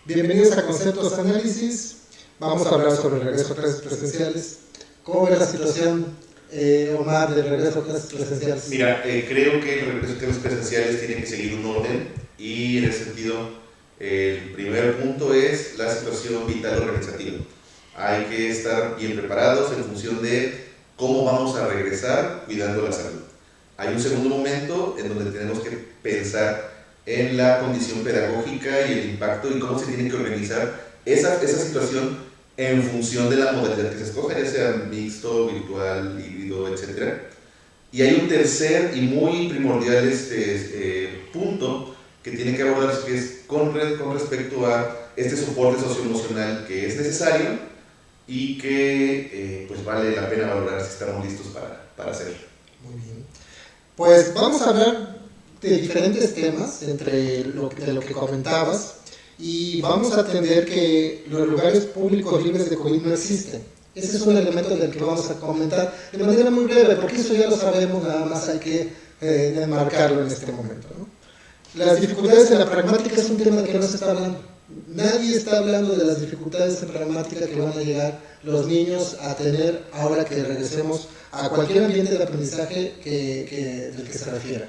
Bienvenidos a Conceptos Análisis. Vamos a hablar sobre el regreso a clases presenciales. ¿Cómo ve la situación, Omar, del regreso a clases presenciales? Mira, creo que el regreso a clases presenciales tiene que seguir un orden y en ese sentido el primer punto es la situación vital organizativa. Hay que estar bien preparados en función de cómo vamos a regresar cuidando la salud. Hay un segundo momento en donde tenemos que pensar en la condición pedagógica y el impacto y cómo se tiene que organizar esa situación en función de la modalidad que se escoja, ya sea mixto, virtual, híbrido, etc. Y hay un tercer y muy primordial punto que tiene que abordarse, que es con respecto a este soporte socioemocional que es necesario y que pues vale la pena valorar si estamos listos para hacerlo. Muy bien. Pues vamos a hablar de diferentes temas de lo que comentabas y vamos a atender que los lugares públicos libres de COVID no existen. Ese es un elemento del que vamos a comentar de manera muy breve, porque eso ya lo sabemos, nada más hay que enmarcarlo en este momento, ¿no? Las dificultades en la pragmática es un tema del que no se está hablando. Nadie está hablando de las dificultades en pragmática que van a llegar los niños a tener ahora que regresemos a cualquier ambiente de aprendizaje del que se refiera.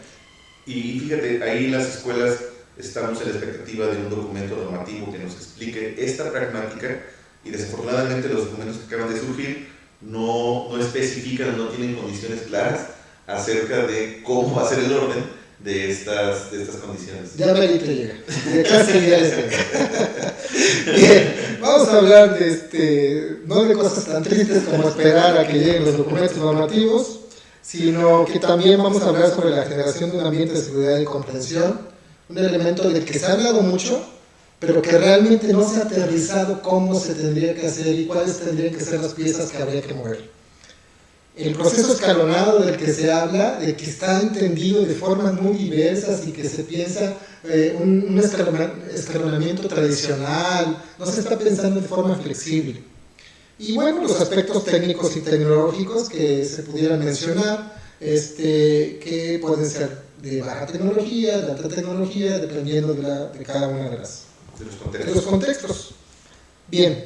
Y fíjate, ahí en las escuelas estamos en la expectativa de un documento normativo que nos explique esta pragmática y desafortunadamente los documentos que acaban de surgir no especifican, no tienen condiciones claras acerca de cómo va a ser el orden de estas condiciones. Ya merito llega, casi ya les llega. Bien, vamos a hablar no de cosas tan tristes como esperar a que lleguen los documentos normativos, sino que también vamos a hablar sobre la generación de un ambiente de seguridad y comprensión, un elemento del que se ha hablado mucho, pero que realmente no se ha aterrizado cómo se tendría que hacer y cuáles tendrían que ser las piezas que habría que mover. El proceso escalonado del que se habla, de que está entendido de formas muy diversas y que se piensa un escalonamiento tradicional, no se está pensando de forma flexible. Y bueno, los aspectos técnicos y tecnológicos que se pudieran mencionar, que pueden ser de baja tecnología, de alta tecnología, dependiendo de cada una de los contextos. Bien,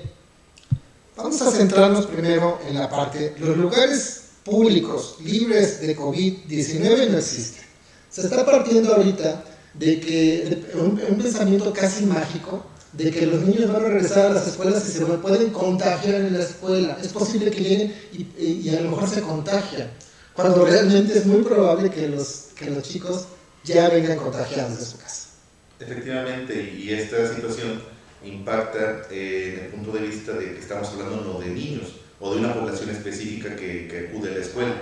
vamos a centrarnos primero en la parte, los lugares públicos libres de COVID-19 no existen. Se está partiendo ahorita de que un pensamiento casi mágico, de que los niños van a regresar a las escuelas y se pueden contagiar en la escuela. Es posible que lleguen y a lo mejor se contagian, cuando realmente es muy probable que los chicos ya vengan contagiados de su casa. Efectivamente, y esta situación impacta en el punto de vista de que estamos hablando no de niños o de una población específica que acude a la escuela,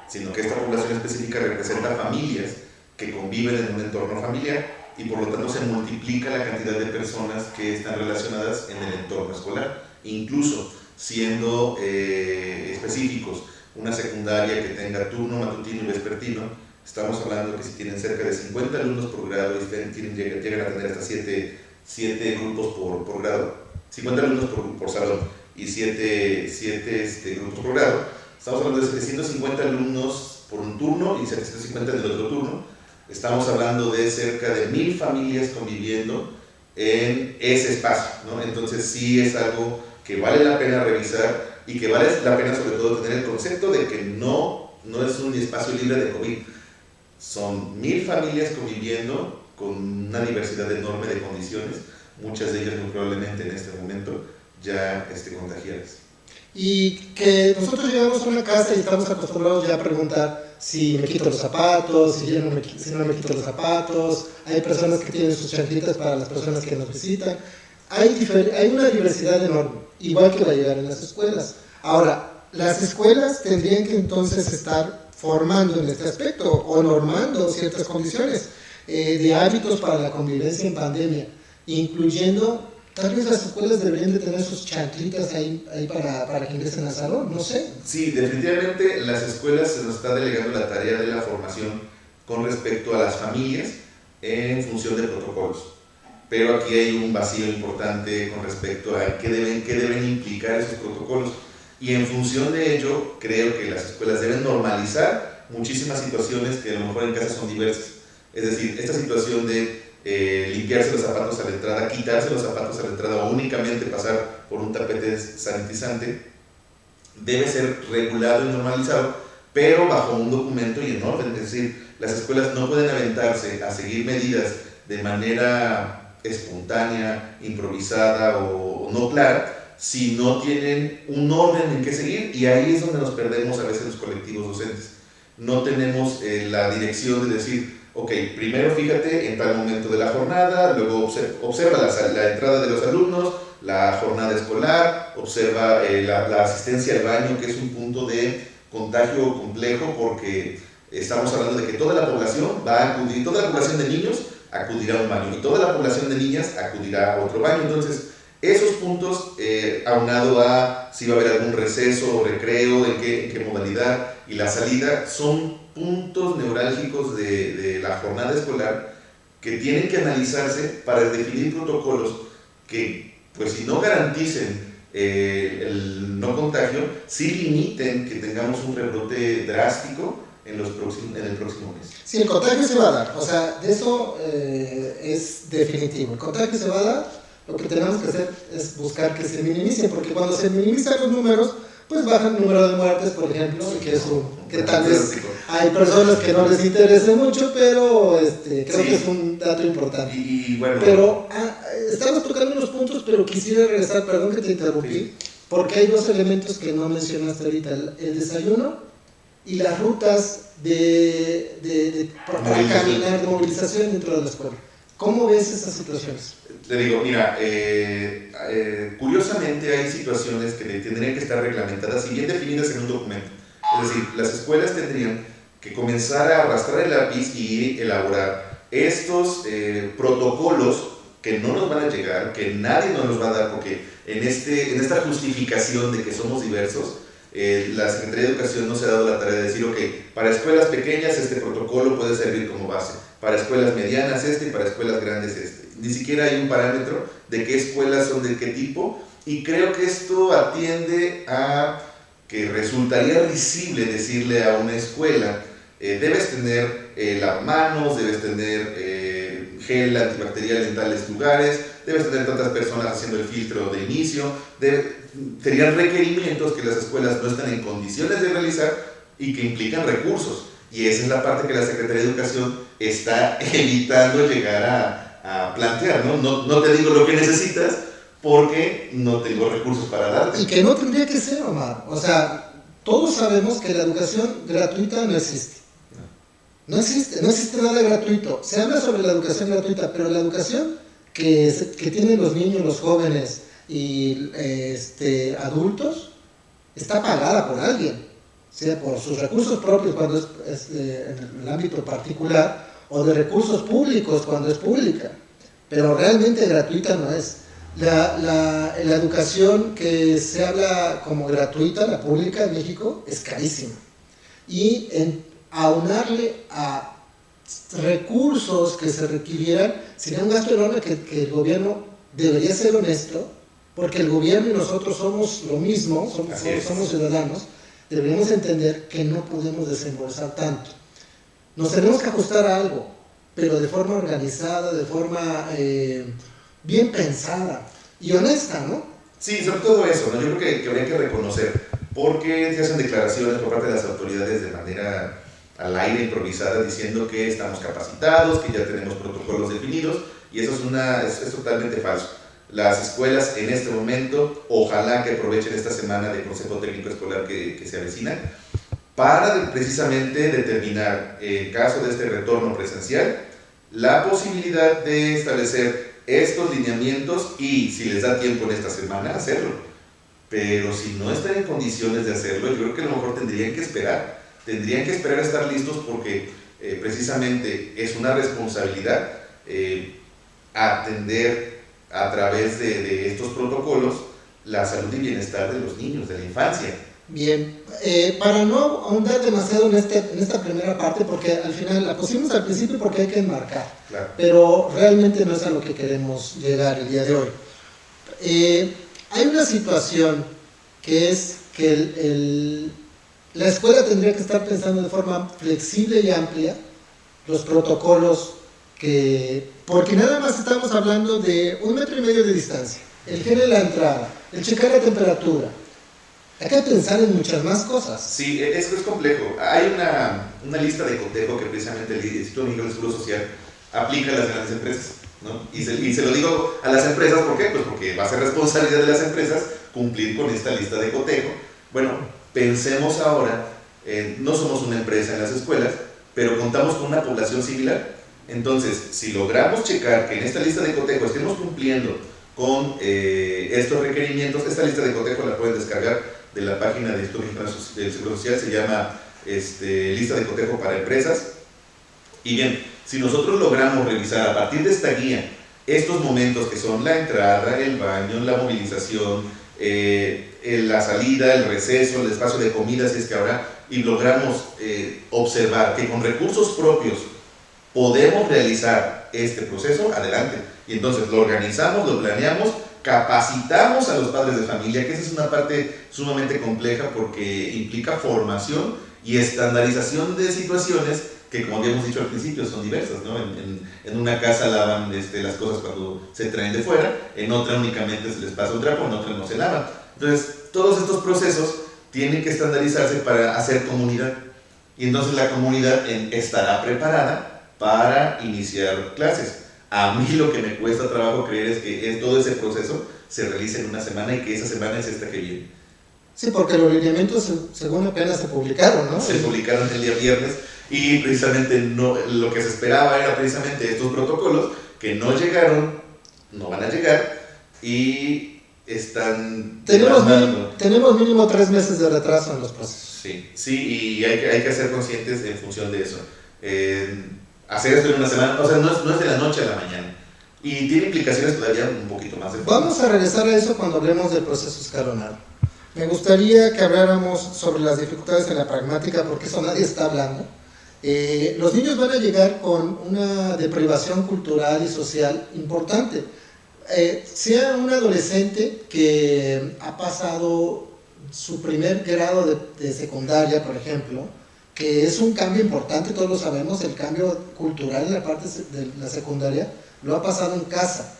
sino que esta población específica representa familias que conviven en un entorno familiar y por lo tanto se multiplica la cantidad de personas que están relacionadas en el entorno escolar, incluso siendo específicos, una secundaria que tenga turno matutino y vespertino, estamos hablando que si tienen cerca de 50 alumnos por grado y llegan a tener hasta 7 grupos por grado, 50 alumnos por salón y 7 grupos por grado, estamos hablando de 750 alumnos por un turno y 750 en el otro turno. Estamos hablando de cerca de 1000 familias conviviendo en ese espacio, ¿no? Entonces sí es algo que vale la pena revisar y que vale la pena sobre todo tener el concepto de que no es un espacio libre de COVID. Son 1000 familias conviviendo con una diversidad enorme de condiciones, muchas de ellas muy probablemente en este momento ya contagiadas. Y que nosotros llegamos a una casa y estamos acostumbrados ya a preguntar si me quito los zapatos, si no me quito los zapatos. Hay personas que tienen sus chanclitas para las personas que nos visitan. Hay una diversidad enorme, igual que va a llegar en las escuelas. Ahora, las escuelas tendrían que entonces estar formando en este aspecto o normando ciertas condiciones de hábitos para la convivencia en pandemia, incluyendo... Tal vez las escuelas deberían de tener sus chanclitas ahí para que ingresen al salón, no sé. Sí, definitivamente en las escuelas se nos está delegando la tarea de la formación con respecto a las familias en función de protocolos. Pero aquí hay un vacío importante con respecto a qué deben implicar esos protocolos. Y en función de ello, creo que las escuelas deben normalizar muchísimas situaciones que a lo mejor en casa son diversas. Es decir, esta situación de limpiarse los zapatos a la entrada, quitarse los zapatos a la entrada o únicamente pasar por un tapete sanitizante, debe ser regulado y normalizado, pero bajo un documento y en orden. Es decir, las escuelas no pueden aventarse a seguir medidas de manera espontánea, improvisada o no clara, si no tienen un orden en que seguir, y ahí es donde nos perdemos a veces los colectivos docentes. No tenemos la dirección de decir, ok, primero fíjate en tal momento de la jornada, luego observa la entrada de los alumnos, la jornada escolar, observa la asistencia al baño, que es un punto de contagio complejo porque estamos hablando de que toda la población va a acudir, toda la población de niños acudirá a un baño y toda la población de niñas acudirá a otro baño. Entonces, esos puntos, aunado a si va a haber algún receso o recreo, en qué modalidad, y la salida, son puntos neurálgicos de la jornada escolar que tienen que analizarse para definir protocolos que, pues si no garanticen el no contagio, sí limiten que tengamos un rebrote drástico en el próximo mes. Sí, el contagio se va a dar, o sea, de eso es definitivo. El contagio se va a dar, lo que tenemos que hacer es buscar que se minimicen, porque cuando se minimizan los números, pues baja el número de muertes, por ejemplo, que tal vez hay personas que no les interese mucho, pero creo que es un dato importante. Y bueno, pero estamos tocando unos puntos, pero quisiera regresar, perdón que te interrumpí, porque hay dos elementos que no mencionaste ahorita, el desayuno y las rutas para caminar, de movilización dentro de la escuela. ¿Cómo ves esas situaciones? Te digo, mira, curiosamente hay situaciones que tendrían que estar reglamentadas y bien definidas en un documento. Es decir, las escuelas tendrían que comenzar a arrastrar el lápiz y elaborar estos protocolos que no nos van a llegar, que nadie nos los va a dar, porque en esta justificación de que somos diversos, la Secretaría de Educación no se ha dado la tarea de decir, ok, para escuelas pequeñas este protocolo puede servir como base, para escuelas medianas y para escuelas grandes Ni siquiera hay un parámetro de qué escuelas son de qué tipo, y creo que esto atiende a que resultaría risible decirle a una escuela, debes tener lavamanos, debes tener gel antibacterial en tales lugares, debes tener tantas personas haciendo el filtro de inicio, serían requerimientos que las escuelas no están en condiciones de realizar y que implican recursos. Y esa es la parte que la Secretaría de Educación está evitando llegar a plantear, ¿no? No te digo lo que necesitas porque no tengo recursos para darte. Y que no tendría que ser, Omar. O sea, todos sabemos que la educación gratuita no existe. No existe nada gratuito. Se habla sobre la educación gratuita, pero la educación que tienen los niños, los jóvenes y adultos está pagada por alguien, sea por sus recursos propios cuando es en el ámbito particular, o de recursos públicos cuando es pública, pero realmente gratuita no es. La educación que se habla como gratuita, la pública en México, es carísima. Y aunarle a recursos que se requirieran sería un gasto enorme que el gobierno debería ser honesto, porque el gobierno y nosotros somos lo mismo, somos ciudadanos, deberíamos entender que no podemos desembolsar tanto. Nos tenemos que ajustar a algo, pero de forma organizada, de forma bien pensada y honesta, ¿no? Sí, sobre todo eso, ¿no? Yo creo que habría que reconocer, porque se hacen declaraciones por parte de las autoridades de manera al aire, improvisada, diciendo que estamos capacitados, que ya tenemos protocolos definidos, y eso es totalmente falso. Las escuelas en este momento, ojalá que aprovechen esta semana de Consejo Técnico Escolar que se avecina, para precisamente determinar, en caso de este retorno presencial, la posibilidad de establecer estos lineamientos y, si les da tiempo en esta semana, hacerlo. Pero si no están en condiciones de hacerlo, yo creo que a lo mejor tendrían que esperar a estar listos, porque precisamente es una responsabilidad atender a través de estos protocolos la salud y bienestar de los niños, de la infancia. Bien, para no ahondar demasiado en esta primera parte, porque al final la pusimos al principio porque hay que enmarcar, claro, pero realmente no es a lo que queremos llegar el día de hoy. Hay una situación que es que la escuela tendría que estar pensando de forma flexible y amplia los protocolos porque nada más estamos hablando de 1,5 metros de distancia, el gel en la entrada, el checar la temperatura. Hay que pensar en muchas más cosas. Sí, es complejo. Hay una lista de cotejo que precisamente el Instituto Mexicano del Seguro Social aplica a las grandes empresas, ¿no? Y se lo digo a las empresas, ¿por qué? Pues porque va a ser responsabilidad de las empresas cumplir con esta lista de cotejo. Bueno, pensemos ahora, no somos una empresa en las escuelas, pero contamos con una población similar. Entonces, si logramos checar que en esta lista de cotejo estemos cumpliendo con estos requerimientos, esta lista de cotejo la pueden descargar de la página del Instituto Mexicano del Seguro Social, se llama lista de cotejo para empresas. Y bien, si nosotros logramos revisar a partir de esta guía estos momentos que son la entrada, el baño, la movilización, la salida, el receso, el espacio de comida, si es que habrá, y logramos observar que con recursos propios podemos realizar este proceso, adelante. Y entonces lo organizamos, lo planeamos, capacitamos a los padres de familia, que esa es una parte sumamente compleja porque implica formación y estandarización de situaciones que, como habíamos dicho al principio, son diversas, ¿no? En una casa lavan las cosas cuando se traen de fuera, en otra únicamente se les pasa un trapo, en otra no se lavan. Entonces, todos estos procesos tienen que estandarizarse para hacer comunidad. Y entonces la comunidad estará preparada para iniciar clases. A mí lo que me cuesta trabajo creer es que todo ese proceso se realice en una semana y que esa semana es esta que viene. Sí, porque los lineamientos, según apenas se publicaron, ¿no? Se publicaron el día viernes y precisamente lo que se esperaba era precisamente estos protocolos que no llegaron, no van a llegar y están... Tenemos mínimo 3 meses de retraso en los procesos. Sí, y hay que ser conscientes en función de eso. Hacer esto en una semana, o sea, no es de la noche a la mañana. Y tiene implicaciones todavía un poquito más de fondo. Vamos a regresar a eso cuando hablemos del proceso escalonado. Me gustaría que habláramos sobre las dificultades en la pragmática, porque eso nadie está hablando. Los niños van a llegar con una deprivación cultural y social importante. Sea un adolescente que ha pasado su primer grado de secundaria, por ejemplo, que es un cambio importante, todos lo sabemos, el cambio cultural en la parte de la secundaria lo ha pasado en casa.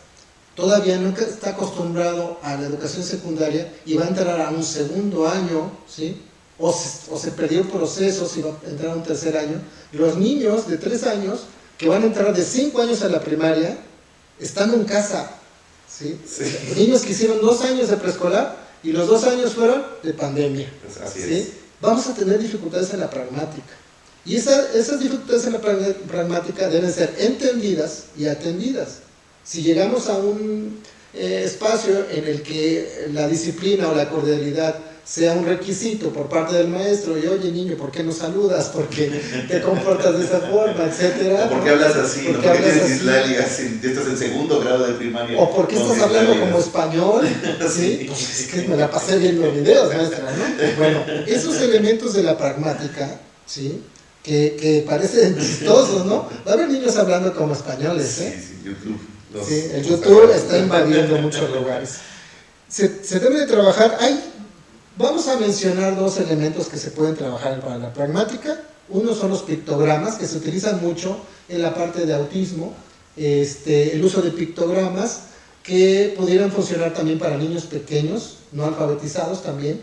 Todavía no está acostumbrado a la educación secundaria y va a entrar a un segundo año, ¿sí? O se perdió el proceso si va a entrar a un tercer año. Los niños de 3 años que van a entrar de 5 años a la primaria, estando en casa, ¿sí? Sí. Niños que hicieron 2 años de preescolar y los 2 años fueron de pandemia. Pues así ¿sí? es. Vamos a tener dificultades en la pragmática. Y esas dificultades en la pragmática deben ser entendidas y atendidas. Si llegamos a un espacio en el que la disciplina o la cordialidad sea un requisito por parte del maestro, y oye niño, ¿por qué no saludas? ¿Por qué te comportas de esa forma? Etcétera. ¿Por qué hablas así? ¿Por qué tienes dislalia? Estás en segundo grado de primaria. ¿O por qué estás hablando como español? ¿Sí? Pues es que me la pasé viendo videos, maestra, ¿no? Bueno, esos elementos de la pragmática, ¿sí? Que parecen chistosos, ¿no? Va a haber niños hablando como españoles, ¿eh? Sí, YouTube. Sí, el YouTube está invadiendo muchos lugares. Se debe de trabajar. Vamos a mencionar 2 elementos que se pueden trabajar para la pragmática. Uno son los pictogramas, que se utilizan mucho en la parte de autismo. El uso de pictogramas que pudieran funcionar también para niños pequeños, no alfabetizados también.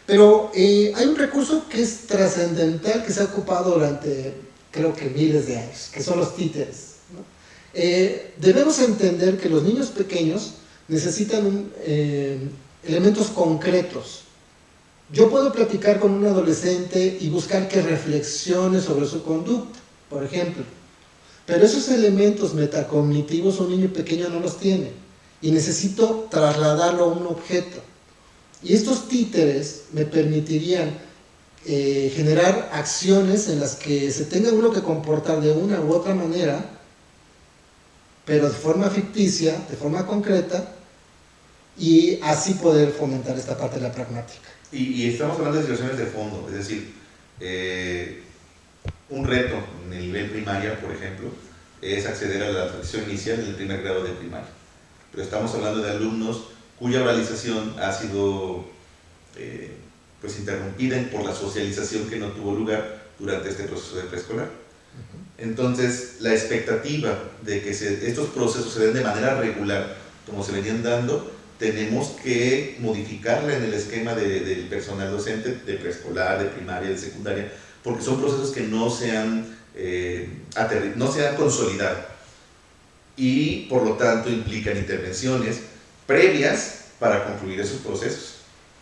Pero hay un recurso que es trascendental, que se ha ocupado durante, creo que miles de años, que son los títeres, ¿no? Debemos entender que los niños pequeños necesitan elementos concretos. Yo puedo platicar con un adolescente y buscar que reflexione sobre su conducta, por ejemplo, pero esos elementos metacognitivos un niño pequeño no los tiene y necesito trasladarlo a un objeto. Y estos títeres me permitirían generar acciones en las que se tenga uno que comportar de una u otra manera, pero de forma ficticia, de forma concreta, y así poder fomentar esta parte de la pragmática. Y estamos hablando de situaciones de fondo, es decir, un reto en el nivel primaria, por ejemplo, es acceder a la atención inicial del primer grado de primaria. Pero estamos hablando de alumnos cuya oralización ha sido pues interrumpida por la socialización que no tuvo lugar durante este proceso de preescolar. Entonces, la expectativa de que estos procesos se den de manera regular, como se venían dando, tenemos que modificarla en el esquema del personal docente, de preescolar, de primaria, de secundaria, porque son procesos que no se han consolidado y por lo tanto implican intervenciones previas para concluir esos procesos,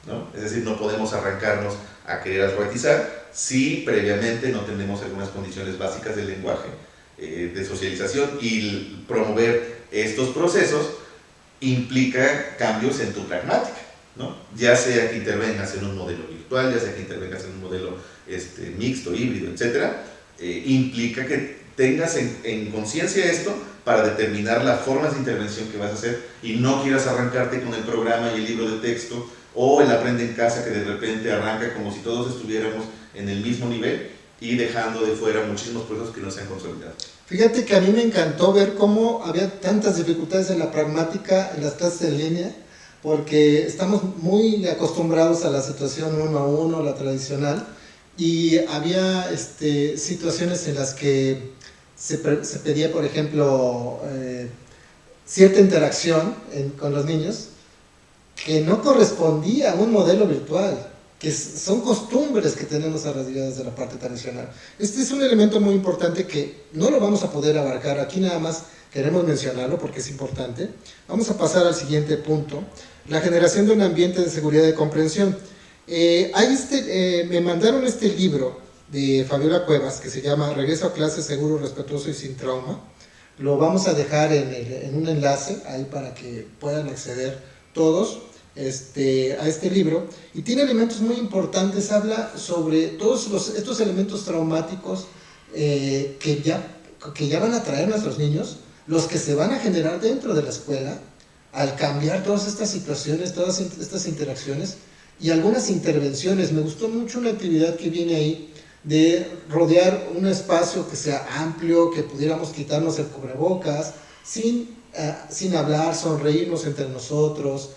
¿no? Es decir, no podemos arrancarnos a querer alfabetizar si previamente no tenemos algunas condiciones básicas del lenguaje, de socialización, y promover estos procesos implica cambios en tu pragmática, ¿no? Ya sea que intervengas en un modelo virtual, ya sea que intervengas en un modelo mixto, híbrido, etc., implica que tengas en conciencia esto para determinar las formas de intervención que vas a hacer y no quieras arrancarte con el programa y el libro de texto o el aprende en casa, que de repente arranca como si todos estuviéramos en el mismo nivel y dejando de fuera muchísimos procesos que no se han consolidado. Fíjate que a mí me encantó ver cómo había tantas dificultades en la pragmática en las clases en línea, porque estamos muy acostumbrados a la situación 1 a 1, la tradicional, y había situaciones en las que se pedía, por ejemplo, cierta interacción con los niños que no correspondía a un modelo virtual, que son costumbres que tenemos arraigadas de la parte tradicional. Este es un elemento muy importante que no lo vamos a poder abarcar aquí, nada más queremos mencionarlo porque es importante. Vamos a pasar al siguiente punto: la generación de un ambiente de seguridad y comprensión. Me mandaron este libro de Fabiola Cuevas que se llama Regreso a clases seguro, respetuoso y sin trauma. Lo vamos a dejar en un enlace ahí para que puedan acceder todos a este libro, y tiene elementos muy importantes. Habla sobre todos estos elementos traumáticos que ya van a traer nuestros niños, los que se van a generar dentro de la escuela al cambiar todas estas situaciones, todas estas interacciones y algunas intervenciones. Me gustó mucho una actividad que viene ahí de rodear un espacio que sea amplio, que pudiéramos quitarnos el cubrebocas sin hablar, sonreírnos entre nosotros,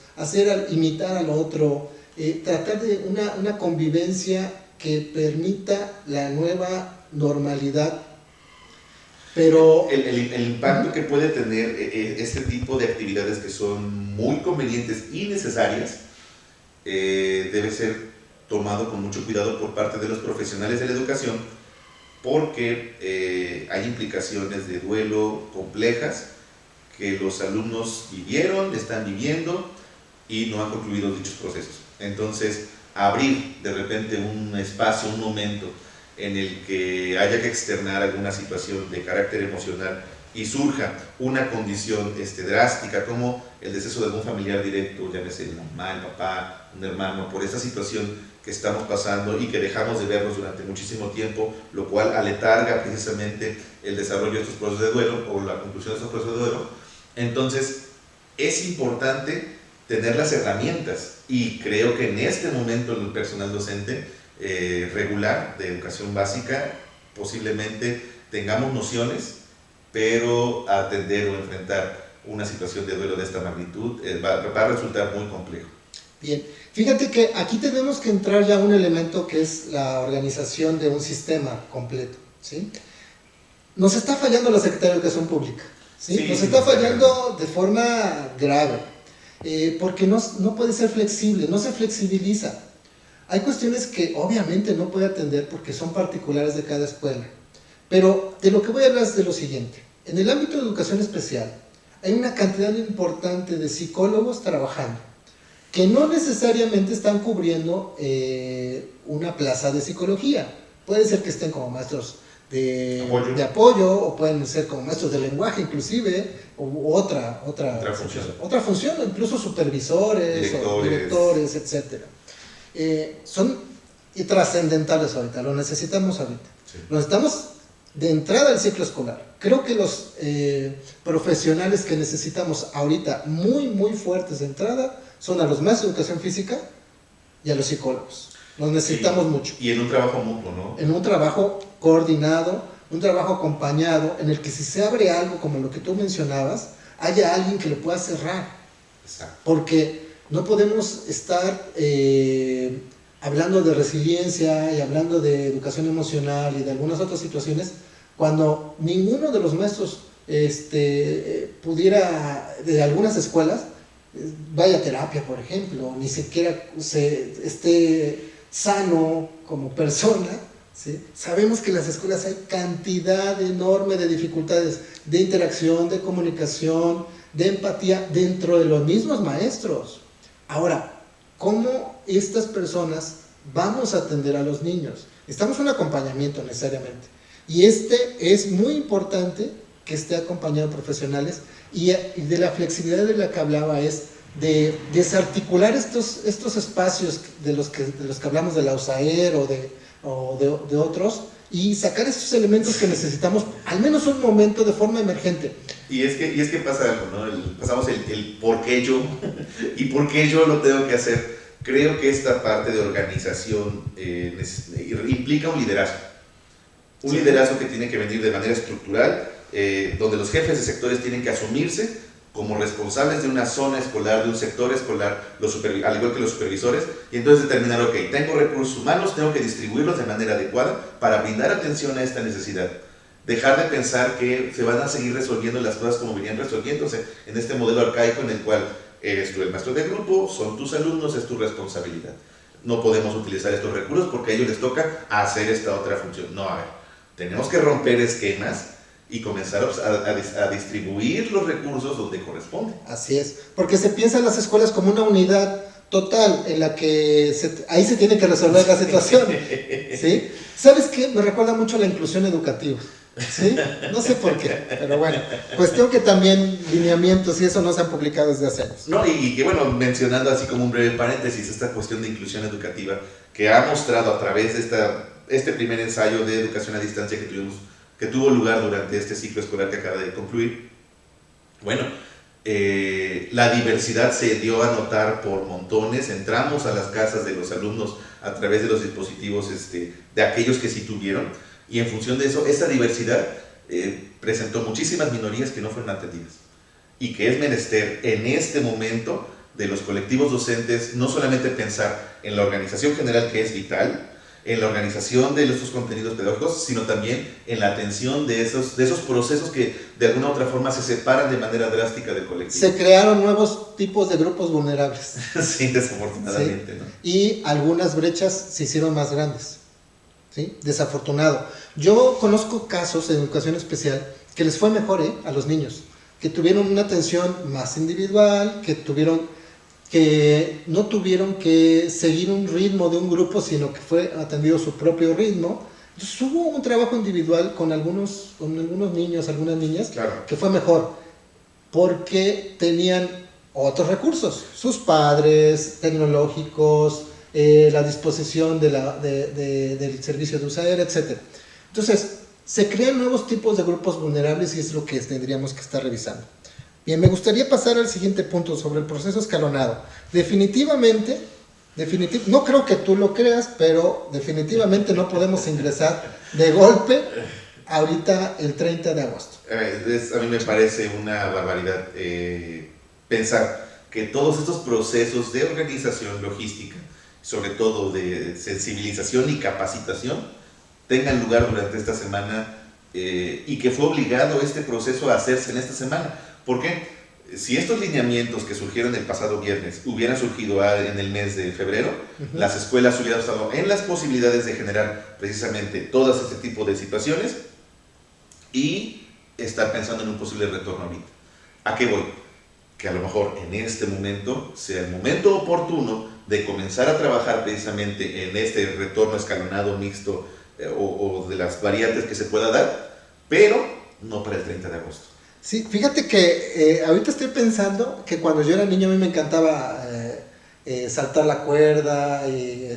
imitar al otro, tratar de una convivencia que permita la nueva normalidad. Pero el impacto que puede tener este tipo de actividades, que son muy convenientes y necesarias, debe ser tomado con mucho cuidado por parte de los profesionales de la educación, porque hay implicaciones de duelo complejas que los alumnos vivieron, están viviendo y no han concluido dichos procesos. Entonces, abrir de repente un espacio, un momento en el que haya que externar alguna situación de carácter emocional y surja una condición drástica, como el deceso de algún familiar directo, llámese la mamá, el papá, un hermano, por esa situación que estamos pasando y que dejamos de verlos durante muchísimo tiempo, lo cual aletarga precisamente el desarrollo de estos procesos de duelo o la conclusión de estos procesos de duelo. Entonces, es importante tener las herramientas, y creo que en este momento el personal docente regular de educación básica posiblemente tengamos nociones, pero atender o enfrentar una situación de duelo de esta magnitud va a resultar muy complejo. Bien, fíjate que aquí tenemos que entrar ya a un elemento que es la organización de un sistema completo, ¿sí? Nos está fallando la Secretaría de Educación Pública, ¿sí? Nos está fallando de forma grave, porque no puede ser flexible, no se flexibiliza. Hay cuestiones que obviamente no puede atender porque son particulares de cada escuela, pero de lo que voy a hablar es de lo siguiente. En el ámbito de educación especial hay una cantidad importante de psicólogos trabajando que no necesariamente están cubriendo una plaza de psicología. Puede ser que estén como maestros de apoyo, o pueden ser como maestros de lenguaje inclusive, o otra función, incluso supervisores, directores, etc. Son trascendentales ahorita, lo necesitamos ahorita. Sí. Lo necesitamos de entrada al ciclo escolar. Creo que los profesionales que necesitamos ahorita muy, muy fuertes de entrada son a los maestros de educación física y a los psicólogos. Los necesitamos mucho. Y en un trabajo mutuo, ¿no? En un trabajo coordinado, un trabajo acompañado, en el que si se abre algo como lo que tú mencionabas, haya alguien que lo pueda cerrar. Exacto. Porque no podemos estar hablando de resiliencia y hablando de educación emocional y de algunas otras situaciones cuando ninguno de los maestros pudiera, de algunas escuelas, vaya a terapia, por ejemplo, ni siquiera esté sano como persona, ¿sí? Sabemos que en las escuelas hay cantidad enorme de dificultades de interacción, de comunicación, de empatía dentro de los mismos maestros. Ahora, ¿cómo estas personas vamos a atender a los niños? Estamos en un acompañamiento necesariamente, y es muy importante que esté acompañado de profesionales, y de la flexibilidad de la que hablaba es de desarticular estos espacios de los que hablamos de la USAER o de otros, y sacar esos elementos que necesitamos al menos un momento de forma emergente. Y es que pasa algo, ¿no? Pasamos el por qué yo y por qué yo lo tengo que hacer. Creo que esta parte de organización implica un liderazgo. Un liderazgo que tiene que venir de manera estructural, donde los jefes de sectores tienen que asumirse como responsables de una zona escolar, de un sector escolar, al igual que los supervisores, y entonces determinar, ok, tengo recursos humanos, tengo que distribuirlos de manera adecuada para brindar atención a esta necesidad. Dejar de pensar que se van a seguir resolviendo las cosas como venían resolviéndose en este modelo arcaico en el cual eres tú el maestro de grupo, son tus alumnos, es tu responsabilidad. No podemos utilizar estos recursos porque a ellos les toca hacer esta otra función. No, a ver, tenemos que romper esquemas y comenzar a distribuir los recursos donde corresponde. Así es, porque se piensa en las escuelas como una unidad total en la que ahí se tiene que resolver la situación, ¿sí? ¿Sabes qué? Me recuerda mucho a la inclusión educativa, ¿sí? No sé por qué, pero bueno, cuestión que también lineamientos y eso no se han publicado desde hace años. No, y que bueno, mencionando así como un breve paréntesis, esta cuestión de inclusión educativa que ha mostrado a través de este primer ensayo de educación a distancia que tuvo lugar durante este ciclo escolar que acaba de concluir. Bueno, la diversidad se dio a notar por montones. Entramos a las casas de los alumnos a través de los dispositivos de aquellos que sí tuvieron, y en función de eso, esta diversidad presentó muchísimas minorías que no fueron atendidas, y que es menester en este momento de los colectivos docentes no solamente pensar en la organización general, que es vital, en la organización de estos contenidos pedagógicos, sino también en la atención de esos procesos que de alguna u otra forma se separan de manera drástica del colectivo. Se crearon nuevos tipos de grupos vulnerables. Sí, desafortunadamente, ¿sí? ¿no? Y algunas brechas se hicieron más grandes, ¿sí? Desafortunado. Yo conozco casos en educación especial que les fue mejor, a los niños, que tuvieron una atención más individual, que no tuvieron que seguir un ritmo de un grupo, sino que fue atendido su propio ritmo. Entonces hubo un trabajo individual con algunos niños, algunas niñas, claro, que fue mejor, porque tenían otros recursos, sus padres, tecnológicos, la disposición del servicio de USAER, etc. Entonces, se crean nuevos tipos de grupos vulnerables, y es lo que tendríamos que estar revisando. Bien, me gustaría pasar al siguiente punto sobre el proceso escalonado. Definitivamente, no creo que tú lo creas, pero definitivamente no podemos ingresar de golpe ahorita el 30 de agosto. A mí me parece una barbaridad pensar que todos estos procesos de organización logística, sobre todo de sensibilización y capacitación, tengan lugar durante esta semana, y que fue obligado este proceso a hacerse en esta semana. ¿Por qué? Si estos lineamientos que surgieron el pasado viernes hubieran surgido en el mes de febrero, las escuelas hubieran estado en las posibilidades de generar precisamente todas este tipo de situaciones y estar pensando en un posible retorno ahorita. ¿A qué voy? Que a lo mejor en este momento sea el momento oportuno de comenzar a trabajar precisamente en este retorno escalonado, mixto, o de las variantes que se pueda dar, pero no para el 30 de agosto. Sí, fíjate que ahorita estoy pensando que cuando yo era niño a mí me encantaba saltar la cuerda, y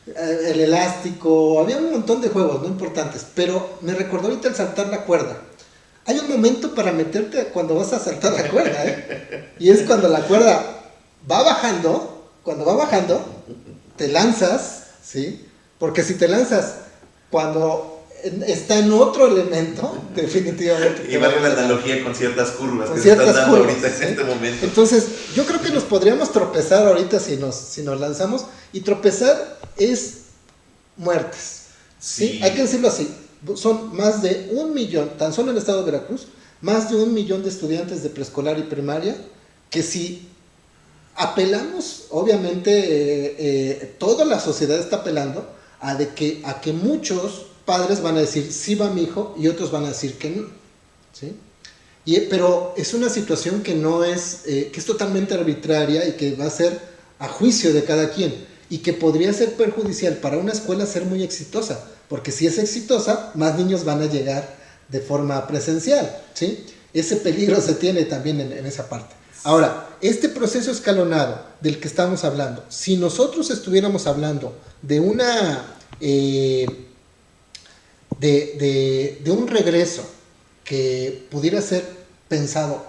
el elástico, había un montón de juegos no importantes, pero me recordó ahorita el saltar la cuerda. Hay un momento para meterte cuando vas a saltar la cuerda, y es cuando la cuerda va bajando, te lanzas, ¿sí? Porque si te lanzas cuando está en otro elemento, definitivamente. Y vale la analogía con ciertas curvas que se están dando ahorita en este momento. Entonces, yo creo que nos podríamos tropezar ahorita si nos lanzamos, y tropezar es muertes. ¿Sí? Hay que decirlo así. son más de 1 millón, tan solo en el estado de Veracruz, más de 1 millón de estudiantes de preescolar y primaria, que si apelamos, obviamente toda la sociedad está apelando a que muchos padres van a decir sí va mi hijo y otros van a decir que no, ¿sí? Pero es una situación que no es, que es totalmente arbitraria y que va a ser a juicio de cada quien y que podría ser perjudicial para una escuela ser muy exitosa, porque si es exitosa, más niños van a llegar de forma presencial, ¿sí? Ese peligro se tiene también en esa parte. Ahora, este proceso escalonado del que estamos hablando, si nosotros estuviéramos hablando de una de un regreso que pudiera ser pensado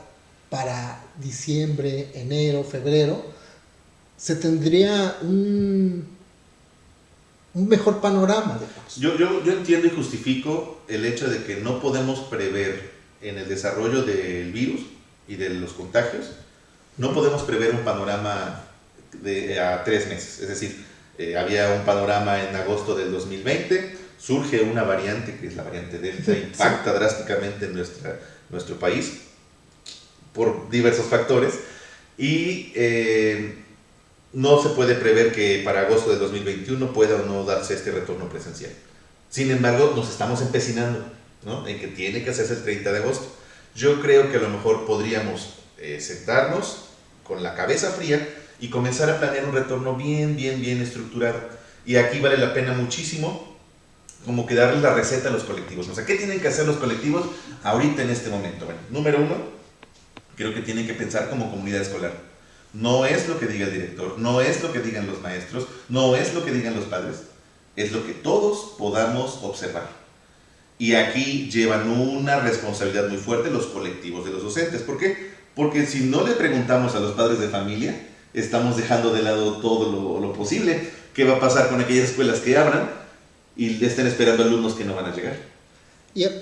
para diciembre, enero, febrero, se tendría un mejor panorama, digamos. Yo entiendo y justifico el hecho de que no podemos prever en el desarrollo del virus y de los contagios, no podemos prever un panorama a 3 meses. Es decir, había un panorama en agosto del 2020, surge una variante que es la variante Delta, impacta drásticamente en nuestro país por diversos factores y no se puede prever que para agosto de 2021 pueda o no darse este retorno presencial. Sin embargo, nos estamos empecinando, ¿no?, en que tiene que hacerse el 30 de agosto. Yo creo que a lo mejor podríamos sentarnos con la cabeza fría y comenzar a planear un retorno bien estructurado. Y aquí vale la pena muchísimo como que darle la receta a los colectivos. O sea, ¿qué tienen que hacer los colectivos ahorita en este momento? Bueno, número 1, creo que tienen que pensar como comunidad escolar. No es lo que diga el director, no es lo que digan los maestros, no es lo que digan los padres, es lo que todos podamos observar. Y aquí llevan una responsabilidad muy fuerte los colectivos de los docentes. ¿Por qué? Porque si no le preguntamos a los padres de familia, estamos dejando de lado todo lo posible. ¿Qué va a pasar con aquellas escuelas que abran y estén esperando alumnos que no van a llegar?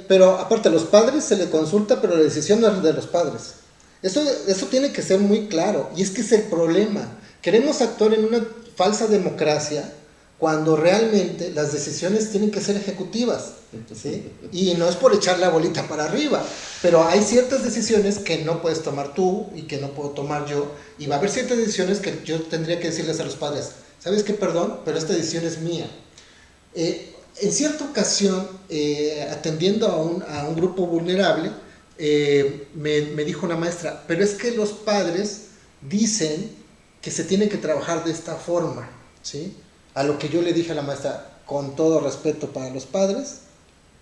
Pero aparte, a los padres se le consulta, pero la decisión no es de los padres. Eso tiene que ser muy claro, y es que es el problema. Queremos actuar en una falsa democracia cuando realmente las decisiones tienen que ser ejecutivas, ¿sí? Y no es por echar la bolita para arriba, pero hay ciertas decisiones que no puedes tomar tú y que no puedo tomar yo, y va a haber ciertas decisiones que yo tendría que decirles a los padres, ¿sabes qué? Perdón, pero esta decisión es mía. En cierta ocasión, atendiendo a un grupo vulnerable, me dijo una maestra, pero es que los padres dicen que se tiene que trabajar de esta forma, ¿sí? A lo que yo le dije a la maestra, con todo respeto para los padres,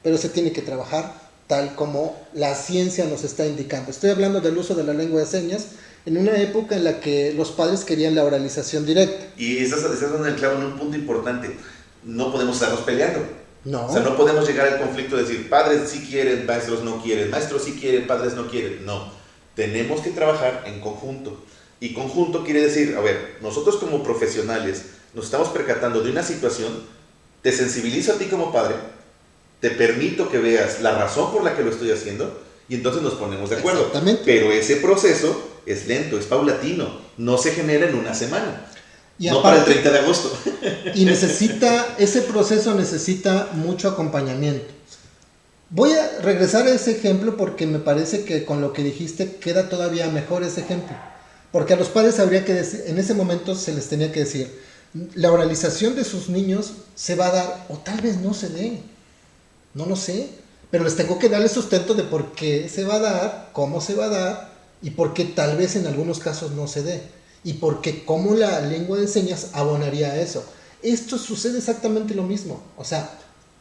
pero se tiene que trabajar tal como la ciencia nos está indicando. Estoy hablando del uso de la lengua de señas en una época en la que los padres querían la oralización directa. Y estás dando el clavo en un punto importante. No podemos estarnos peleando. No. O sea, no podemos llegar al conflicto de decir, padres sí quieren, maestros no quieren, maestros sí quieren, padres no quieren. No, tenemos que trabajar en conjunto. Y conjunto quiere decir, a ver, nosotros como profesionales nos estamos percatando de una situación, te sensibilizo a ti como padre, te permito que veas la razón por la que lo estoy haciendo y entonces nos ponemos de acuerdo. Exactamente. Pero ese proceso es lento, es paulatino, no se genera en una semana. Y no aparte, para el 30 de agosto. Y ese proceso necesita mucho acompañamiento. Voy a regresar a ese ejemplo porque me parece que con lo que dijiste queda todavía mejor ese ejemplo. Porque a los padres habría que decir, en ese momento se les tenía que decir, la oralización de sus niños se va a dar, o tal vez no se dé, no lo sé, pero les tengo que dar el sustento de por qué se va a dar, cómo se va a dar, y por qué tal vez en algunos casos no se dé. Y porque cómo la lengua de señas abonaría a eso. Esto sucede exactamente lo mismo. O sea,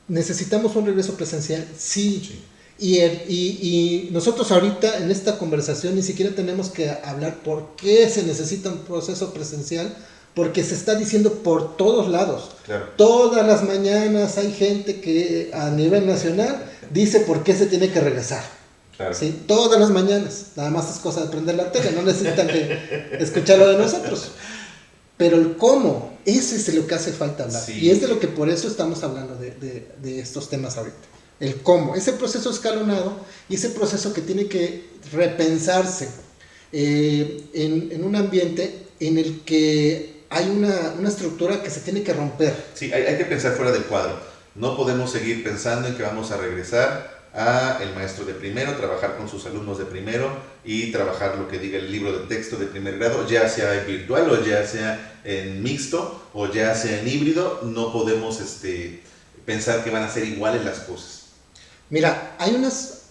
¿necesitamos un regreso presencial? Sí. Y nosotros ahorita en esta conversación ni siquiera tenemos que hablar por qué se necesita un proceso presencial, porque se está diciendo por todos lados. Claro. Todas las mañanas hay gente que a nivel nacional dice por qué se tiene que regresar. Claro. ¿Sí? Todas las mañanas, nada más es cosa de prender la tele, no necesitan escucharlo de nosotros. Pero el cómo, ese es lo que hace falta hablar. Sí. Y es de lo que por eso estamos hablando de estos temas ahorita. El cómo, ese proceso escalonado y ese proceso que tiene que repensarse en un ambiente en el que hay una estructura que se tiene que romper. Sí, hay que pensar fuera del cuadro. No podemos seguir pensando en que vamos a regresar a el maestro de primero, trabajar con sus alumnos de primero y trabajar lo que diga el libro de texto de primer grado, ya sea virtual o ya sea en mixto o ya sea en híbrido. No podemos pensar que van a ser iguales las cosas. Mira,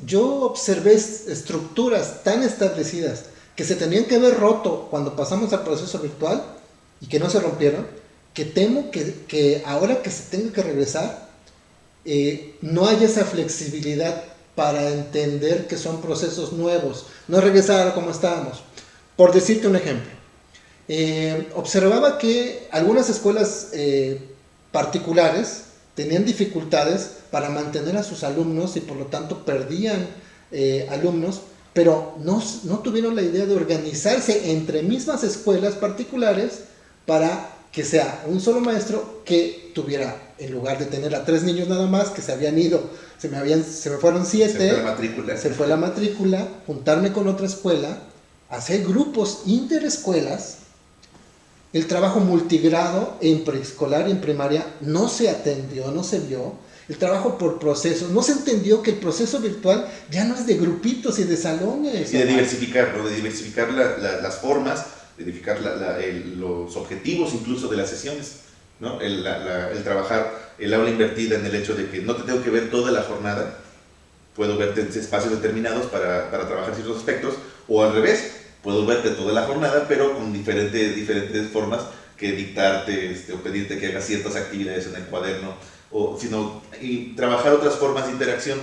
yo observé estructuras tan establecidas que se tenían que haber roto cuando pasamos al proceso virtual y que no se rompieron, que temo que ahora que se tenga que regresar, no haya esa flexibilidad para entender que son procesos nuevos, no regresar a como estábamos. Por decirte un ejemplo, observaba que algunas escuelas particulares tenían dificultades para mantener a sus alumnos y por lo tanto perdían alumnos, pero no tuvieron la idea de organizarse entre mismas escuelas particulares para que sea un solo maestro que tuviera, en lugar de tener a 3 niños nada más que se habían ido, se me fueron 7, se fue la matrícula, juntarme con otra escuela, hacer grupos interescuelas. El trabajo multigrado en preescolar y en primaria no se atendió, no se vio. El trabajo por procesos, no se entendió que el proceso virtual ya no es de grupitos y de salones. Y de diversificar, ¿no? De diversificar las formas, de diversificar los objetivos incluso de las sesiones, ¿no? El trabajar el aula invertida en el hecho de que no te tengo que ver toda la jornada, puedo verte en espacios determinados para trabajar ciertos aspectos, o al revés, puedo verte toda la jornada, pero con diferentes formas que dictarte o pedirte que hagas ciertas actividades en el cuaderno, y trabajar otras formas de interacción.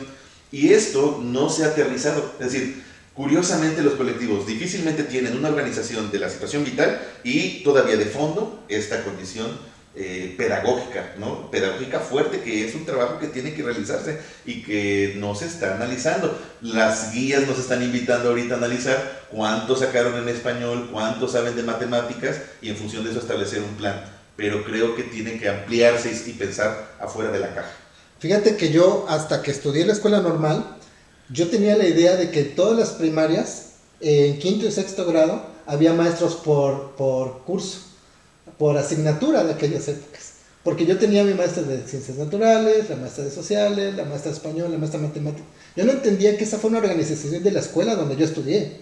Y esto no se ha aterrizado. Es decir, curiosamente los colectivos difícilmente tienen una organización de la situación vital y todavía de fondo esta condición pedagógica, ¿no? Pedagógica fuerte, que es un trabajo que tiene que realizarse y que no se está analizando. Las guías nos están invitando ahorita a analizar cuánto sacaron en español, cuánto saben de matemáticas y en función de eso establecer un plan. Pero creo que tiene que ampliarse y pensar afuera de la caja. Fíjate que yo, hasta que estudié en la escuela normal, yo tenía la idea de que en todas las primarias, en quinto y sexto grado, había maestros por curso, por asignatura de aquellas épocas. Porque yo tenía mi maestra de ciencias naturales, la maestra de sociales, la maestra de español, la maestra de matemáticas. Yo no entendía que esa fue una organización de la escuela donde yo estudié.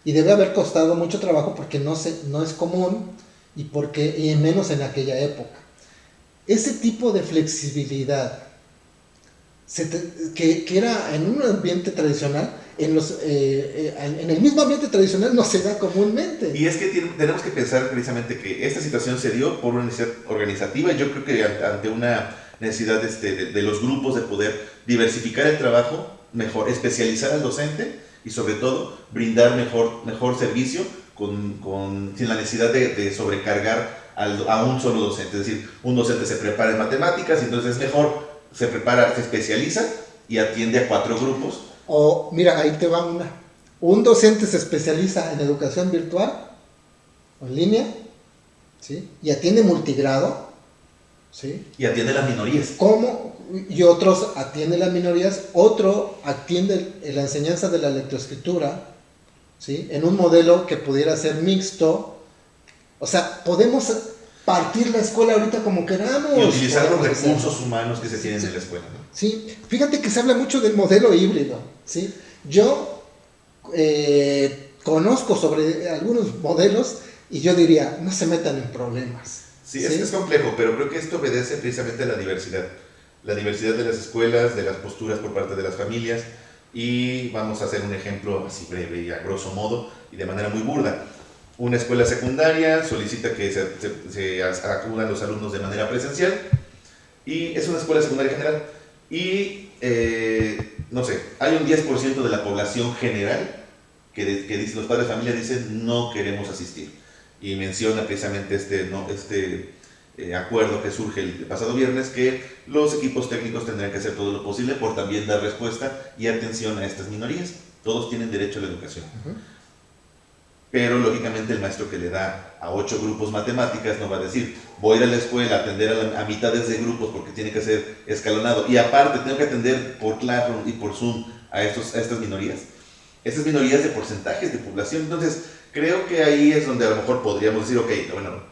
Y debe haber costado mucho trabajo porque no es común y menos en aquella época. Ese tipo de flexibilidad que era en un ambiente tradicional, en el mismo ambiente tradicional no se da comúnmente. Y es que tenemos que pensar precisamente que esta situación se dio por una necesidad organizativa, y yo creo que ante una necesidad de los grupos de poder diversificar el trabajo, mejor especializar al docente y sobre todo brindar mejor servicio sin la necesidad de sobrecargar a un solo docente. Es decir, un docente se prepara en matemáticas, entonces mejor se prepara, se especializa y atiende a 4 grupos. O mira, ahí te va una. Un docente se especializa en educación virtual o en línea, ¿sí? Y atiende multigrado, ¿sí? Y atiende las minorías. ¿Cómo? Y otros atienden las minorías, otro atiende la enseñanza de la lectoescritura, ¿sí? En un modelo que pudiera ser mixto. O sea, podemos partir la escuela ahorita como queramos. Y utilizar los recursos humanos que se tienen en la escuela, ¿no? Sí, fíjate que se habla mucho del modelo híbrido, ¿sí? Yo conozco sobre algunos modelos y yo diría, no se metan en problemas. Sí, es complejo, pero creo que esto obedece precisamente a la diversidad. La diversidad de las escuelas, de las posturas por parte de las familias, y vamos a hacer un ejemplo así breve y a grosso modo y de manera muy burda. Una escuela secundaria solicita que se acudan los alumnos de manera presencial, y es una escuela secundaria general, y no sé, hay un 10% de la población general que dice, los padres de familia dicen no queremos asistir, y menciona precisamente este acuerdo que surge el pasado viernes, que los equipos técnicos tendrán que hacer todo lo posible por también dar respuesta y atención a estas minorías. Todos tienen derecho a la educación. Pero lógicamente el maestro que le da a 8 grupos matemáticas no va a decir, voy a ir a la escuela a atender a mitades de grupos porque tiene que ser escalonado, y aparte tengo que atender por Classroom y por Zoom a estas minorías. Estas minorías de porcentajes de población. Entonces creo que ahí es donde a lo mejor podríamos decir, ok, bueno,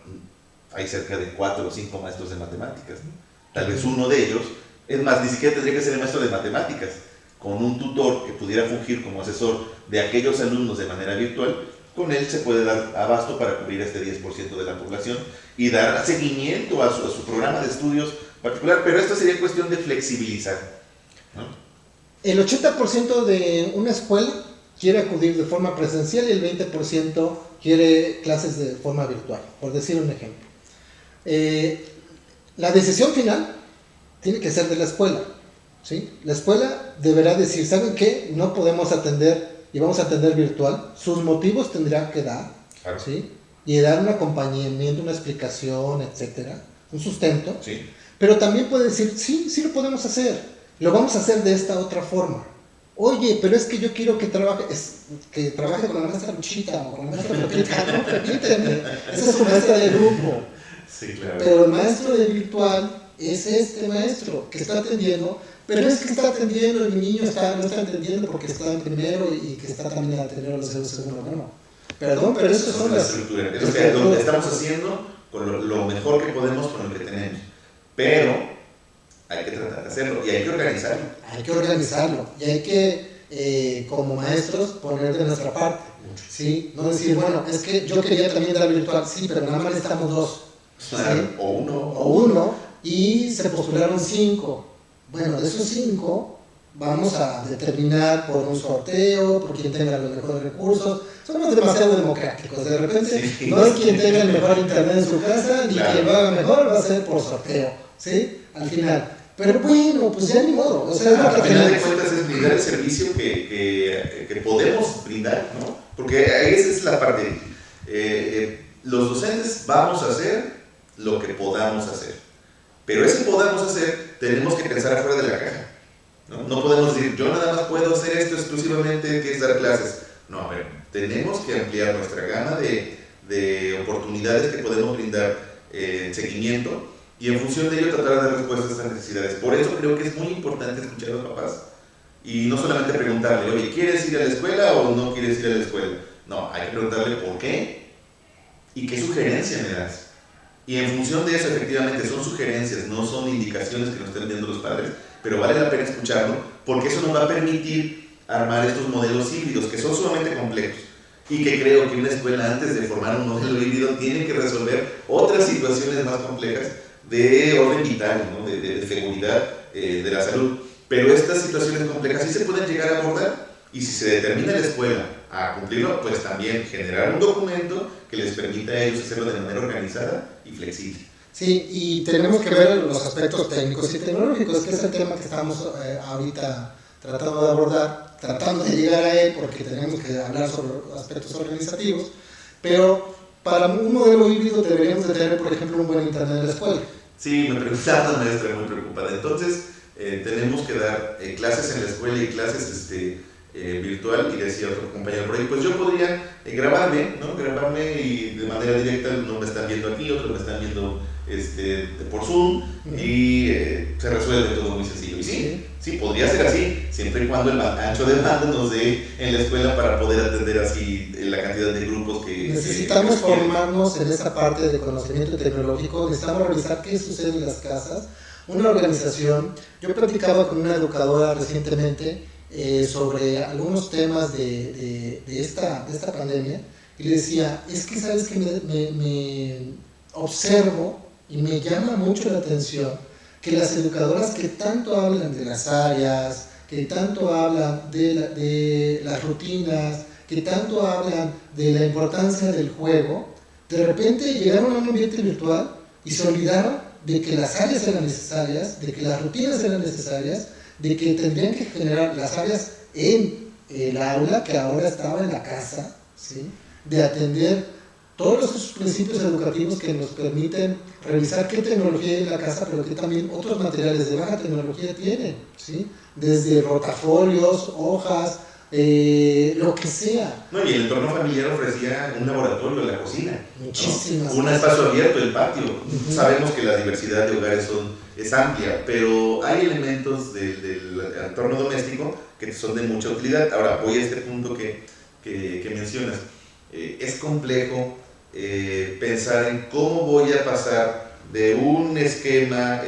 hay cerca de 4 o 5 maestros de matemáticas, ¿no? Tal vez uno de ellos Es más, ni siquiera tendría que ser el maestro de matemáticas. Con un tutor que pudiera fungir como asesor de aquellos alumnos de manera virtual, con él se puede dar abasto para cubrir este 10% de la población y dar seguimiento a su programa de estudios particular, pero esto sería cuestión de flexibilizar, ¿no? El 80% de una escuela quiere acudir de forma presencial y el 20% quiere clases de forma virtual, por decir un ejemplo. La decisión final tiene que ser de la escuela, ¿sí? La escuela deberá decir, ¿saben qué? No podemos atender y vamos a atender virtual. Sus motivos tendrán que dar, Claro. ¿sí? Y dar un acompañamiento, una explicación, etcétera, un sustento. Sí. Pero también puede decir, sí, sí lo podemos hacer, lo vamos a hacer de esta otra forma. Oye, pero es que yo quiero que trabaje con la maestra Luchita o con la maestra Pepita. No, permíteme, esa es su maestra de grupo. Sí, claro. Pero el maestro de virtual es este maestro que está atendiendo, pero es que está atendiendo, el niño no está atendiendo porque está en primero y que está también atendiendo los de segundo. No. Perdón, pero eso son la las estructura. Es lo que estamos haciendo con lo mejor que podemos con lo que tenemos. Pero hay que tratar de hacerlo y hay que organizarlo. Hay que organizarlo y hay que, como maestros, poner de nuestra parte. ¿Sí? No decir, bueno, es que yo quería también dar virtual, sí, pero nada más necesitamos 2. Claro, ¿sí? o uno, y se postularon 5. Bueno, de esos 5 vamos a determinar por un sorteo, por quien tenga los mejores recursos. Somos demasiado democráticos. De repente, sí. no es quien tenga el mejor internet en su casa, ni claro. quien lo haga mejor, va a ser por sorteo. ¿Sí? Al final. Pero bueno, pues ya ni modo. O sea, es lo que al final de tenemos. cuentas es brindar el servicio que podemos brindar, ¿no? Porque esa es la parte. Los docentes vamos a hacer lo que podamos hacer. Pero ese podamos hacer, tenemos que pensar afuera de la caja. No podemos decir, yo nada más puedo hacer esto exclusivamente, que es dar clases. No, a ver, tenemos que ampliar nuestra gama de oportunidades que podemos brindar en seguimiento y en función de ello tratar de dar respuestas a estas necesidades. Por eso creo que es muy importante escuchar a los papás y no solamente preguntarle, oye, ¿quieres ir a la escuela o no quieres ir a la escuela? No, hay que preguntarle por qué y qué sugerencia me das. Y en función de eso, efectivamente, son sugerencias, no son indicaciones que nos estén viendo los padres, pero vale la pena escucharlo porque eso nos va a permitir armar estos modelos híbridos que son sumamente complejos y que creo que una escuela antes de formar un modelo híbrido tiene que resolver otras situaciones más complejas de orden vital, ¿no? de seguridad de la salud. Pero estas situaciones complejas sí se pueden llegar a abordar y si se determina en la escuela a cumplirlo, pues también generar un documento que les permita a ellos hacerlo de manera organizada y flexible. Sí, y tenemos que ver los aspectos técnicos y tecnológicos, que es el tema que estamos ahorita tratando de abordar, tratando de llegar a él, porque tenemos que hablar sobre aspectos organizativos, pero para un modelo híbrido deberíamos de tener, por ejemplo, un buen internet en la escuela. Sí, me preguntaba la maestra muy preocupada. Entonces, tenemos que dar clases en la escuela y clases virtual, y decía otro compañero por ahí, pues yo podría grabarme, ¿no? Grabarme y de manera directa, unos me están viendo aquí, otros me están viendo por Zoom, y se resuelve todo muy sencillo. Y sí, podría ser así, siempre y cuando el ancho de banda nos dé en la escuela para poder atender así la cantidad de grupos que necesitamos formarnos en esa parte de conocimiento tecnológico, necesitamos revisar qué sucede en las casas, una organización. Yo platicaba con una educadora recientemente sobre algunos temas de esta pandemia y le decía, es que sabes que me observo y me llama mucho la atención que las educadoras que tanto hablan de las áreas, que tanto hablan de las rutinas, que tanto hablan de la importancia del juego, de repente llegaron a un ambiente virtual y se olvidaron de que las áreas eran necesarias, de que las rutinas eran necesarias, de que tendrían que generar las áreas en el aula que ahora estaba en la casa, ¿sí? De atender todos esos principios educativos que nos permiten revisar qué tecnología hay en la casa, pero que también otros materiales de baja tecnología tienen, ¿sí? Desde rotafolios, hojas, lo que sea. No, y el entorno familiar ofrecía un laboratorio en la cocina, muchísimas, ¿no? Un espacio abierto, el patio. Sabemos que la diversidad de hogares es amplia, pero hay elementos del entorno doméstico que son de mucha utilidad. Ahora voy a este punto que mencionas. Es complejo pensar en cómo voy a pasar de un esquema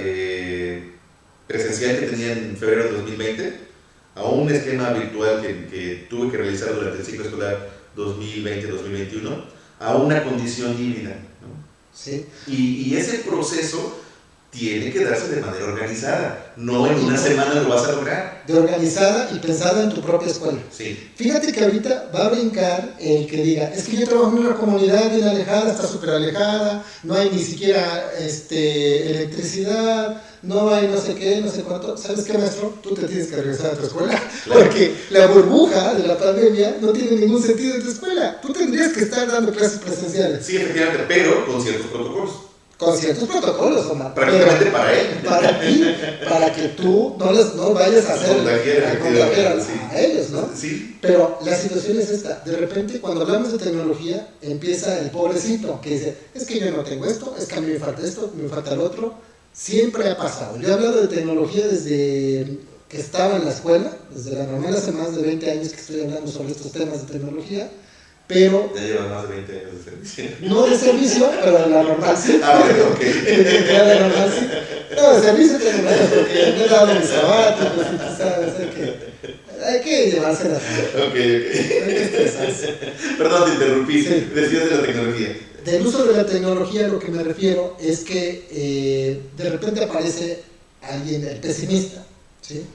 presencial que tenía en febrero de 2020 a un esquema virtual que tuve que realizar durante el ciclo escolar 2020-2021 a una condición híbrida, ¿no? Sí. Y ese proceso tiene que darse de manera organizada, no en una semana lo vas a lograr. De organizada y pensada en tu propia escuela. Sí. Fíjate que ahorita va a brincar el que diga, es que yo trabajo en una comunidad bien alejada, está súper alejada, no hay ni siquiera electricidad, no hay no sé qué, no sé cuánto. ¿Sabes qué, maestro? Tú te tienes que regresar a tu escuela, claro. Porque la burbuja de la pandemia no tiene ningún sentido en tu escuela. Tú tendrías que estar dando clases presenciales. Sí, efectivamente, pero con ciertos protocolos. Con ciertos protocolos, Omar. Prácticamente para él. Para ti, para que tú no vayas a hacer contagiar sí. a ellos, ¿no? Sí. Pero la situación es esta. De repente, cuando hablamos de tecnología, empieza el pobrecito que dice, es que yo no tengo esto, es que a mí me falta esto, me falta el otro. Siempre ha pasado. Yo he hablado de tecnología desde que estaba en la escuela, desde la normal, hace más de 20 años que estoy hablando sobre estos temas de tecnología. Pero ya llevas más de 20 años de servicio. No de servicio, pero de la normal sí. Ah, bueno, ok. De la normal sí. No, de servicio tengo menos porque me he dado mis sabáticos y tú sabes, hay que llevárselas. Ok. Hay que estresarse. Perdón, te interrumpí. Sí. Decías de la tecnología. Del uso de la tecnología, lo que me refiero es que de repente aparece alguien, el pesimista, ¿sí?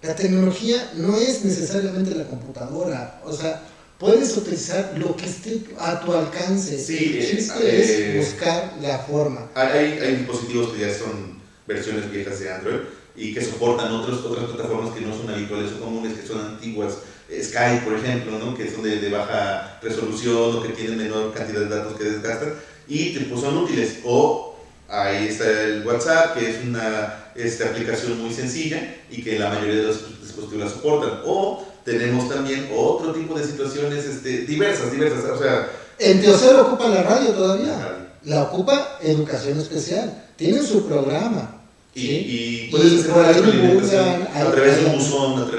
La tecnología no es necesariamente la computadora, o sea, puedes utilizar lo que esté a tu alcance. Sí, el chiste es buscar la forma. Hay dispositivos que ya son versiones viejas de Android y que soportan otras plataformas que no son habituales o comunes, que son antiguas. Skype, por ejemplo, ¿no? Que son de baja resolución o que tienen menor cantidad de datos que desgastan y pues son útiles. O ahí está el WhatsApp, que es una aplicación muy sencilla y que la mayoría de los dispositivos la soportan. O tenemos también otro tipo de situaciones diversas, o sea... En Teocel ocupa la radio todavía, la ocupa Educación Especial, tienen su programa. Y puedes hacer una retroalimentación a través de un buzón,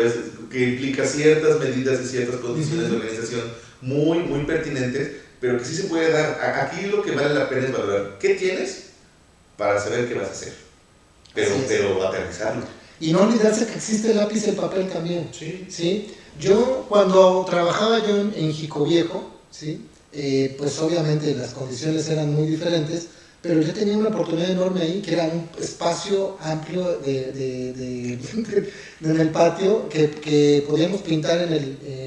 que implica ciertas medidas y ciertas condiciones de organización muy, muy pertinentes, pero que sí se puede dar. Aquí lo que vale la pena es valorar qué tienes para saber qué vas a hacer, pero aterrizarlo. Y no olvidarse que existe el lápiz y el papel también. Sí. ¿Sí? Yo, cuando trabajaba yo en Jicoviejo, ¿sí? Pues obviamente las condiciones eran muy diferentes, pero yo tenía una oportunidad enorme ahí, que era un espacio amplio en el patio, que podíamos pintar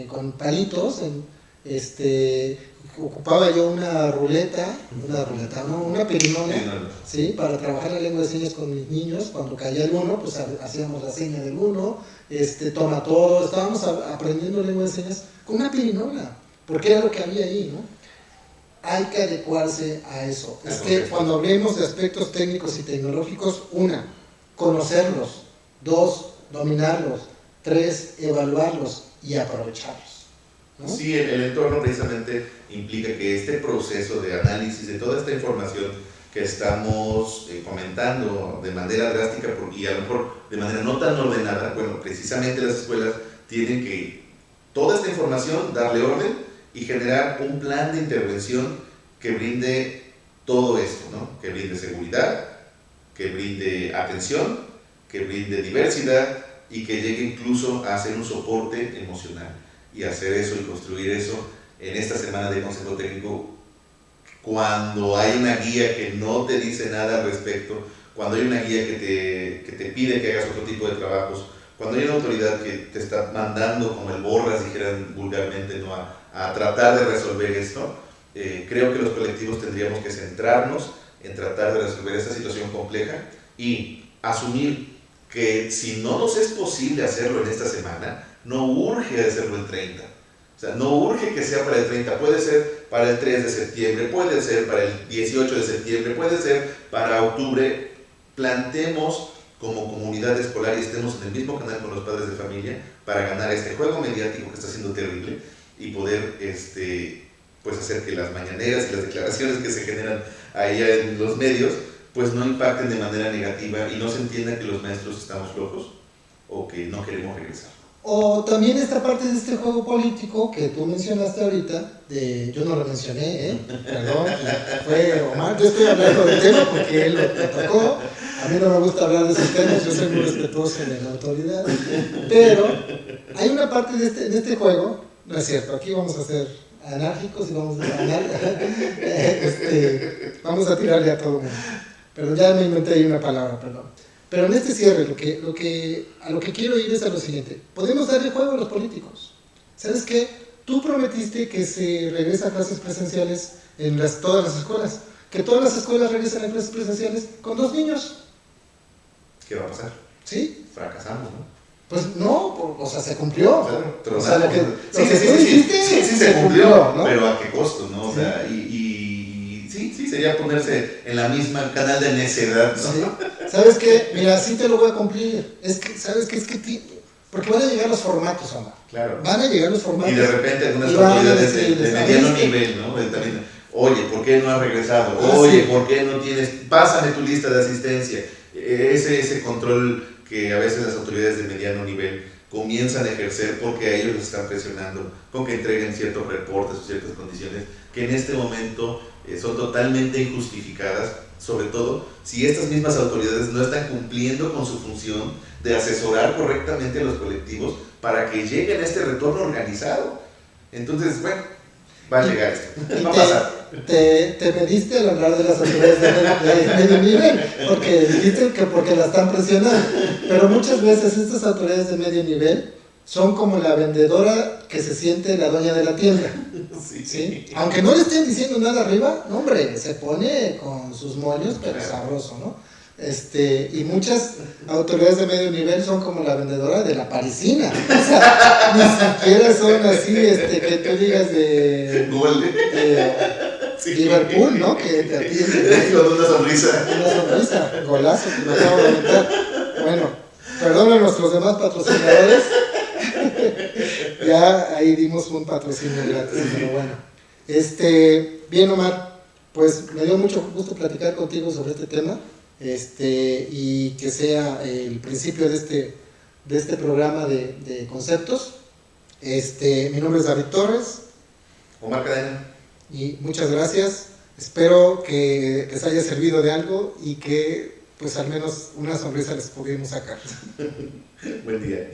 con palitos. Ocupaba yo una pirinola, ¿sí? Para trabajar la lengua de señas con mis niños. Cuando caía el uno, pues hacíamos la seña del uno, toma todo. Estábamos aprendiendo lengua de señas con una pirinola, porque era lo que había ahí, ¿no? Hay que adecuarse a eso. Es que cuando hablemos de aspectos técnicos y tecnológicos, 1, conocerlos, 2, dominarlos, 3, evaluarlos y aprovecharlos, ¿no? Sí, el entorno precisamente implica que este proceso de análisis de toda esta información que estamos comentando de manera drástica y a lo mejor de manera no tan ordenada, bueno, precisamente las escuelas tienen que toda esta información darle orden y generar un plan de intervención que brinde todo esto, ¿no? Que brinde seguridad, que brinde atención, que brinde diversidad y que llegue incluso a hacer un soporte emocional y hacer eso y construir eso en esta semana de consejo técnico. Cuando hay una guía que no te dice nada al respecto, cuando hay una guía que te pide que hagas otro tipo de trabajos, cuando hay una autoridad que te está mandando como el borras, dijeran vulgarmente, ¿no? a tratar de resolver esto, creo que los colectivos tendríamos que centrarnos en tratar de resolver esta situación compleja y asumir que si no nos es posible hacerlo en esta semana, no urge hacerlo el 30. O sea, no urge que sea para el 30, puede ser para el 3 de septiembre, puede ser para el 18 de septiembre, puede ser para octubre. Plantemos como comunidad escolar y estemos en el mismo canal con los padres de familia para ganar este juego mediático que está siendo terrible y poder pues hacer que las mañaneras y las declaraciones que se generan ahí en los medios pues no impacten de manera negativa y no se entienda que los maestros estamos flojos o que no queremos regresar. O también esta parte de este juego político que tú mencionaste ahorita, yo no lo mencioné, perdón, fue Omar, yo estoy hablando del tema porque él lo tocó, A mí no me gusta hablar de esos temas, yo soy muy respetuoso de la autoridad. Pero hay una parte de este juego, no es cierto, aquí vamos a ser anárquicos y vamos a tirarle a todo el mundo. Pero ya me inventé ahí una palabra, perdón. Pero en este cierre, a lo que quiero ir es a lo siguiente. Podemos darle juego a los políticos. ¿Sabes qué? Tú prometiste que se regresa a clases presenciales en todas las escuelas. Que todas las escuelas regresen a clases presenciales con 2 niños. ¿Qué va a pasar? ¿Sí? Fracasamos, ¿no? Pues no, o sea, se cumplió. Claro, o sea, lo que sí, tú dijiste, se cumplió, ¿no? Pero ¿a qué costo, no? O Sí. sea, sí, sería ponerse en la misma canal de necedad, ¿no? Sí. ¿Sabes qué? Mira, sí te lo voy a cumplir. Es que, ¿sabes qué? Porque van a llegar los formatos, Omar. Claro. Van a llegar los formatos. Y de repente algunas Y van a autoridades decir, de mediano nivel, ¿no? También, oye, ¿por qué no has regresado? Ah, Oye, sí. ¿por qué no tienes? Pásame tu lista de asistencia. Ese control que a veces las autoridades de mediano nivel comienzan a ejercer porque a ellos los están presionando con que entreguen ciertos reportes o ciertas condiciones que en este momento son totalmente injustificadas, sobre todo si estas mismas autoridades no están cumpliendo con su función de asesorar correctamente a los colectivos para que lleguen a este retorno organizado. Entonces, bueno, va a llegar esto, va a pasar. Te mediste al hablar de las autoridades de medio nivel, porque dijiste que porque la están presionando, pero muchas veces estas autoridades de medio nivel son como la vendedora que se siente la dueña de la tienda. ¿Sí? Aunque no le estén diciendo nada arriba, no, hombre, se pone con sus moños, pero sabroso, ¿no? Y muchas autoridades de medio nivel son como la vendedora de la parisina. O sea, ni siquiera son así, que tú digas de Liverpool, ¿no? Que te atiende con una sonrisa. Una sonrisa, golazo que me acabo de aventar. Bueno, perdón a nuestros demás patrocinadores. Ya ahí dimos un patrocinio gratis, pero bueno. Bien, Omar, pues me dio mucho gusto platicar contigo sobre este tema. Y que sea el principio de este programa de conceptos. Mi nombre es David Torres. Omar Cadena. Y muchas gracias. Espero que les haya servido de algo y que pues al menos una sonrisa les pudimos sacar. Buen día.